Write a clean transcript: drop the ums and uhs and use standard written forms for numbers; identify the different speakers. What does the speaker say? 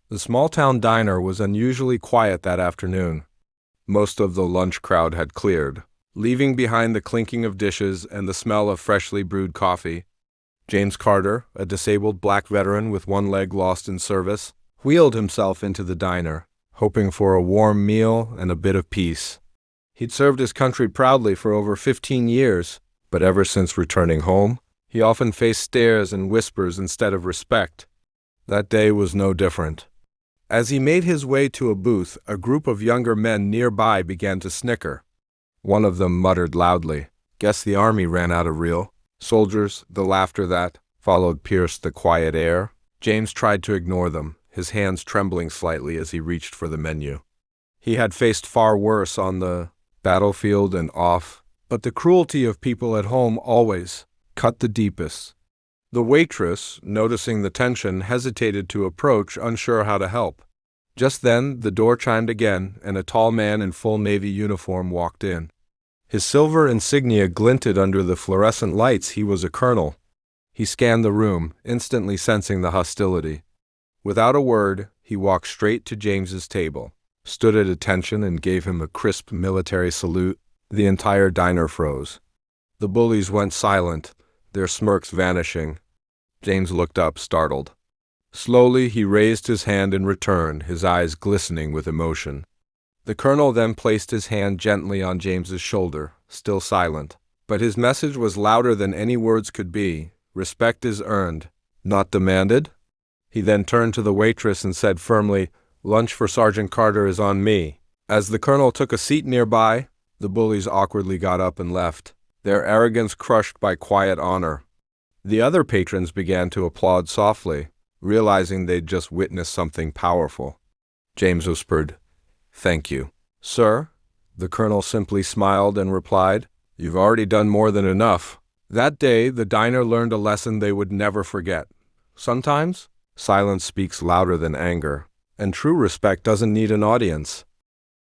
Speaker 1: The small-town diner was unusually quiet that afternoon. Most of the lunch crowd had cleared, leaving behind the clinking of dishes and the smell of freshly brewed coffee. James Carter, a disabled black veteran with one leg lost in service, wheeled himself into the diner, hoping for a warm meal and a bit of peace. He'd served his country proudly for over 15 years, but ever since returning home, he often faced stares and whispers instead of respect. That day was no different. As he made his way to a booth, a group of younger men nearby began to snicker. One of them muttered loudly, "Guess the army ran out of reel." "Soldiers," the laughter that followed pierced the quiet air. James tried to ignore them, his hands trembling slightly as he reached for the menu. He had faced far worse on the battlefield and off, but the cruelty of people at home always cut the deepest. The waitress, noticing the tension, hesitated to approach, unsure how to help. Just then, the door chimed again, and a tall man in full Navy uniform walked in. His silver insignia glinted under the fluorescent lights. He was a colonel. He scanned the room, instantly sensing the hostility. Without a word, he walked straight to James's table, stood at attention, and gave him a crisp military salute. The entire diner froze. The bullies went silent, their smirks vanishing. James looked up, startled. Slowly, he raised his hand in return, his eyes glistening with emotion. The colonel then placed his hand gently on James's shoulder, still silent. But his message was louder than any words could be. Respect is earned, not demanded. He then turned to the waitress and said firmly, "Lunch for Sergeant Carter is on me." As the colonel took a seat nearby, the bullies awkwardly got up and left, their arrogance crushed by quiet honor. The other patrons began to applaud softly, realizing they'd just witnessed something powerful. James whispered, "Thank you." "Sir?" The colonel simply smiled and replied, "You've already done more than enough." That day, the diner learned a lesson they would never forget. Sometimes, silence speaks louder than anger, and true respect doesn't need an audience.